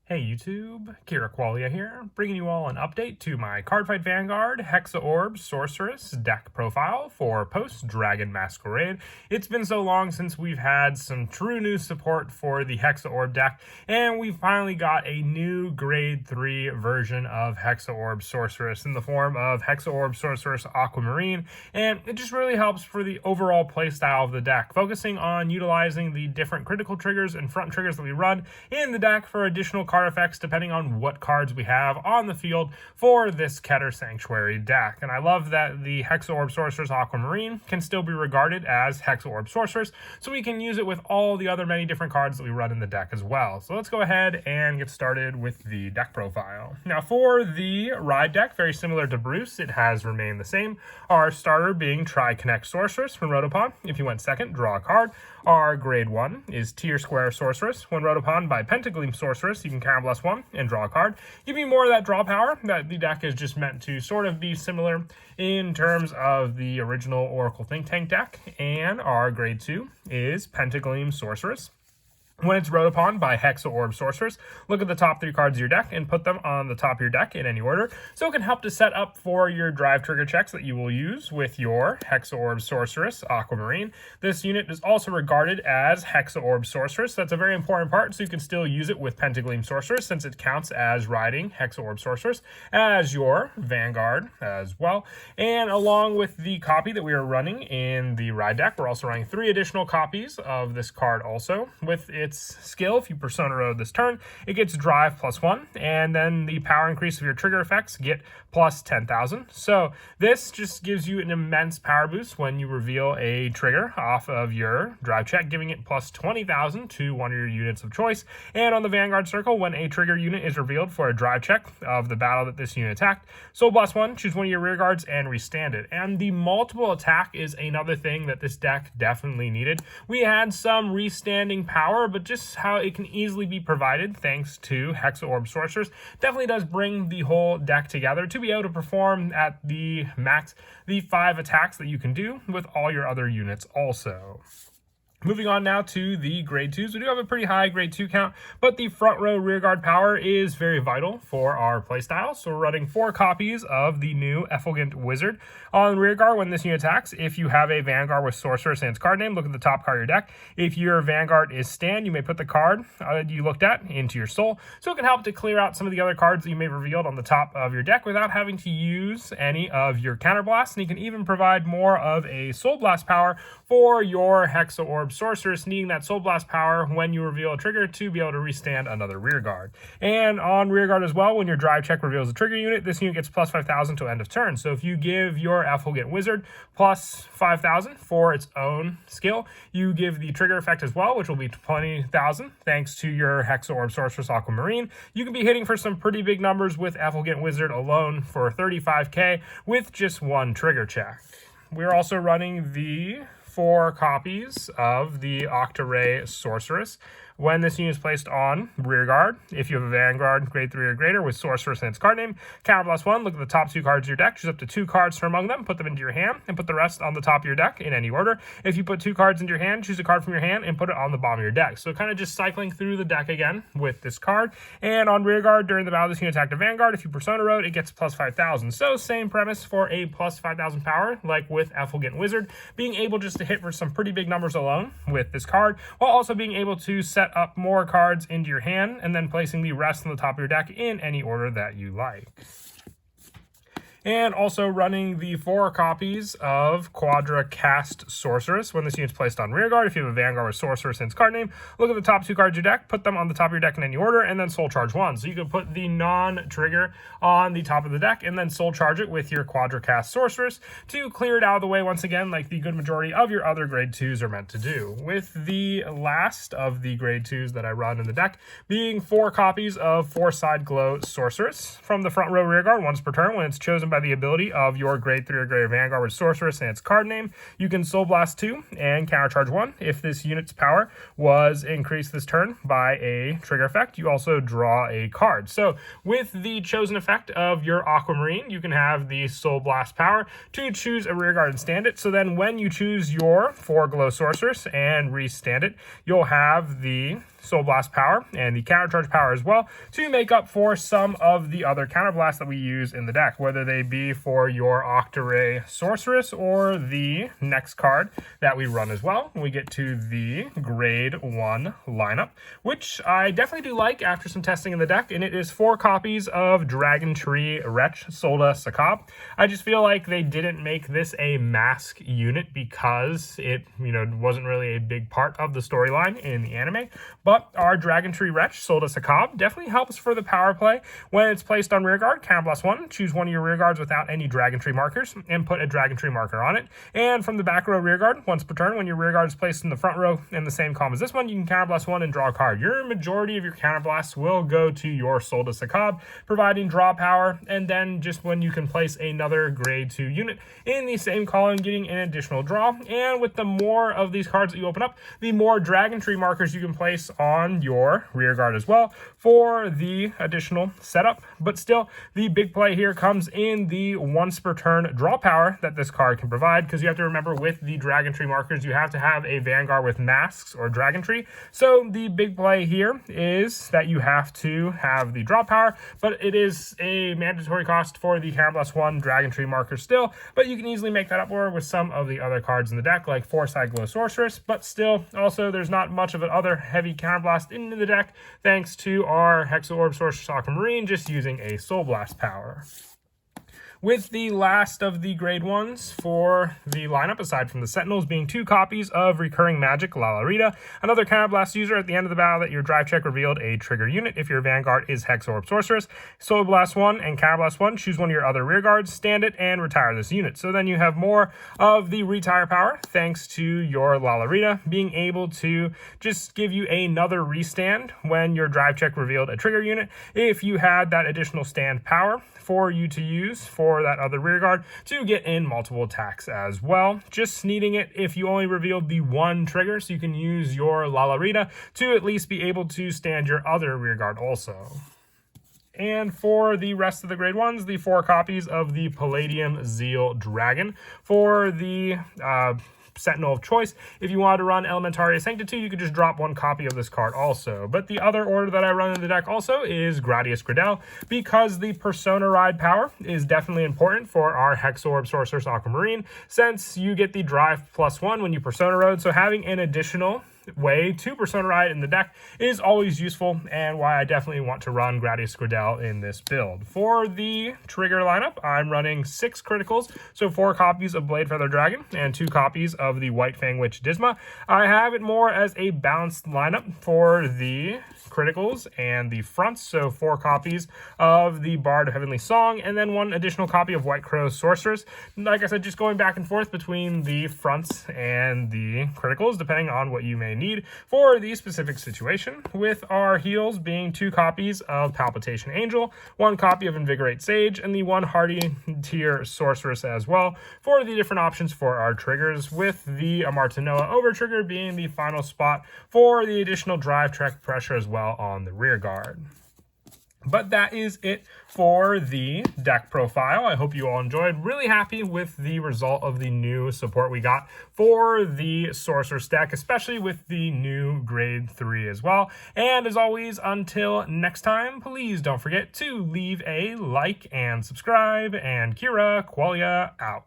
Hey YouTube, Kira Qualia here, bringing you all an update to my Cardfight Vanguard Hexaorb Sorceress deck profile for post-Dragon Masquerade. It's been so long since we've had some true new support for the Hexaorb deck, and we finally got a new Grade 3 version of Hexaorb Sorceress in the form of Hexaorb Sorceress Aquamarine, and it just really helps for the overall playstyle of the deck, focusing on utilizing the different critical triggers and front triggers that we run in the deck for additional card effects depending on what cards we have on the field for this Keter Sanctuary deck. And I love that the Hexaorb Sorceress Aquamarine can still be regarded as Hexaorb Sorceress, so we can use it with all the other many different cards that we run in the deck as well. So let's go ahead and get started with the deck profile. Now for the Ride deck, very similar to Bruce, it has remained the same. Our starter being Tri-Connect Sorceress. When wrote upon, if you went second, draw a card. Our Grade 1 is Tier Square Sorceress. When wrote upon by Pentagleam Sorceress, you can counterblast 1 and draw a card, giving you more of that draw power that the deck is just meant to sort of be similar in terms of the original Oracle Think Tank deck. And our Grade 2 is Pentagleam Sorceress. When it's wrote upon by Hexaorb Sorceress, look at the top 3 cards of your deck and put them on the top of your deck in any order, so it can help to set up for your drive trigger checks that you will use with your Hexaorb Sorceress Aquamarine. This unit is also regarded as Hexaorb Sorceress. That's a very important part, so you can still use it with Pentagleam Sorceress since it counts as riding Hexaorb Sorceress as your Vanguard as well. And along with the copy that we are running in the Ride deck, we're also running 3 additional copies of this card also. With its skill, if you Persona Road this turn, it gets drive +1, and then the power increase of your trigger effects get plus 10,000. So this just gives you an immense power boost when you reveal a trigger off of your drive check, giving it plus 20,000 to one of your units of choice. And on the Vanguard circle, when a trigger unit is revealed for a drive check of the battle that this unit attacked, Soul Blast 1, choose one of your rear guards and restand it. And the multiple attack is another thing that this deck definitely needed. We had some restanding power, but just how it can easily be provided thanks to Hexaorb Sorceress definitely does bring the whole deck together to be able to perform at the max the 5 attacks that you can do with all your other units also. Moving on now to the Grade 2s. We do have a pretty high Grade 2 count, but the front row rear guard power is very vital for our playstyle. So we're running 4 copies of the new Effulgent Wizard. On rear guard, when this unit attacks, if you have a Vanguard with Sorcerer sans card name, look at the top card of your deck. If your Vanguard is stand, you may put the card you looked at into your soul. So it can help to clear out some of the other cards that you may have revealed on the top of your deck without having to use any of your counterblasts. And you can even provide more of a Soul Blast power for your Hexaorb Sorceress, needing that Soul Blast power when you reveal a trigger to be able to restand another rear guard. And on rear guard as well, when your drive check reveals a trigger unit, this unit gets plus 5,000 to end of turn. So if you give your Effulgent Wizard plus 5,000 for its own skill, you give the trigger effect as well, which will be 20,000 thanks to your Hexaorb Sorceress Aquamarine. You can be hitting for some pretty big numbers with Effulgent Wizard alone for 35k with just 1 trigger check. We're also running the 4 copies of the Octaray Sorceress. When this unit is placed on rear guard, if you have a Vanguard Grade 3 or greater with Sorcerer sans card name, counterblast 1, look at the top 2 cards of your deck, choose up to 2 cards from among them, put them into your hand, and put the rest on the top of your deck in any order. If you put 2 cards into your hand, choose a card from your hand and put it on the bottom of your deck. So kind of just cycling through the deck again with this card. And on rear guard, during the battle this unit attacked a Vanguard, if you Persona Road, it gets plus 5,000. So same premise for a plus 5,000 power, like with Effulgent Wizard, being able just to hit for some pretty big numbers alone with this card, while also being able to set up more cards into your hand and then placing the rest on the top of your deck in any order that you like. And also running the 4 copies of Quadra Cast Sorceress. When this unit is placed on rear guard, if you have a Vanguard with Sorcerer sans card name, look at the top 2 cards of your deck, put them on the top of your deck in any order, and then soul charge 1. So you can put the non-trigger on the top of the deck and then soul charge it with your Quadra Cast Sorceress to clear it out of the way once again, like the good majority of your other Grade 2s are meant to do. With the last of the Grade 2s that I run in the deck being 4 copies of 4 Side Glow Sorceress. From the front row rear guard, once per turn, when it's chosen by by the ability of your grade 3 or greater Vanguard with Sorceress and its card name, you can Soul Blast 2 and Countercharge 1. If this unit's power was increased this turn by a trigger effect, you also draw a card. So with the chosen effect of your Aquamarine, you can have the Soul Blast power to choose a rearguard and stand it. So then when you choose your 4 Glow Sorceress and restand it, you'll have the Soul Blast power and the Countercharge power as well to make up for some of the other Counterblasts that we use in the deck, whether they be for your Octaray Sorceress or the next card that we run as well when we get to the grade 1 lineup, which I definitely do like after some testing in the deck, and it is 4 copies of Dragon Tree Wretch Solda Sakab. I just feel like they didn't make this a mask unit because it, wasn't really a big part of the storyline in the anime, but our Dragon Tree Wretch, Solda Sakab, definitely helps for the power play. When it's placed on rearguard, Counterblast 1, choose one of your rearguards without any Dragon Tree markers, and put a Dragon Tree marker on it. And from the back row rearguard, once per turn, when your rearguard is placed in the front row in the same column as this one, you can Counterblast 1 and draw a card. Your majority of your Counterblasts will go to your Solda Sakab, providing draw power, and then just when you can place another grade 2 unit in the same column, getting an additional draw. And with the more of these cards that you open up, the more Dragon Tree markers you can place on your rearguard as well for the additional setup. But still, the big play here comes in the once per turn draw power that this card can provide, because you have to remember with the Dragon Tree markers, you have to have a Vanguard with masks or Dragon Tree. So the big play here is that you have to have the draw power, but it is a mandatory cost for the Counterblast 1 Dragon Tree marker still, but you can easily make that up for with some of the other cards in the deck, like 4-side Glow Sorceress. But still, also, there's not much of an other heavy Counterblast into the deck, thanks to our Hexaorb Sorceress Aquamarine just using a Soul Blast power. With the last of the grade 1s for the lineup, aside from the Sentinels, being 2 copies of Recurring Magic Lalorita, another Counterblast user at the end of the battle that your drive check revealed a trigger unit. If your Vanguard is Hexaorb Sorceress, Soul Blast 1 and Counterblast 1, choose one of your other rearguards, stand it, and retire this unit. So then you have more of the retire power, thanks to your Lalorita being able to just give you another restand when your drive check revealed a trigger unit. If you had that additional stand power for you to use for that other rearguard to get in multiple attacks as well. Just needing it if you only revealed the 1 trigger, so you can use your Lalorita to at least be able to stand your other rearguard also. And for the rest of the grade 1s, the 4 copies of the Palladium Zeal Dragon. For the Sentinel of choice, if you wanted to run Elementaria Sanctitude, you could just drop 1 copy of this card also. But the other order that I run in the deck also is Gradius Gradel, because the Persona Ride power is definitely important for our Hexaorb Sorceress Aquamarine, since you get the drive +1 when you Persona Road, so having an additional way to Persona Ride in the deck is always useful, and why I definitely want to run Gradius Gradel in this build. For the trigger lineup, I'm running 6 criticals, so 4 copies of Blade Feather Dragon and 2 copies of the White Fang Witch Disma. I have it more as a balanced lineup for the criticals and the fronts, so 4 copies of the Bard of Heavenly Song, and then 1 additional copy of White Crow Sorceress. Like I said, just going back and forth between the fronts and the criticals, depending on what you may need for the specific situation, with our heals being 2 copies of Palpitation Angel, 1 copy of Invigorate Sage, and the 1 Hardy Tier Sorceress as well for the different options for our triggers, with the Amartanoa Over trigger being the final spot for the additional drive track pressure as well on the rear guard. But that is it for the deck profile. I hope you all enjoyed. Really happy with the result of the new support we got for the Sorceress deck, especially with the new grade 3 as well. And as always, until next time, please don't forget to leave a like and subscribe, and Kira Qualia out.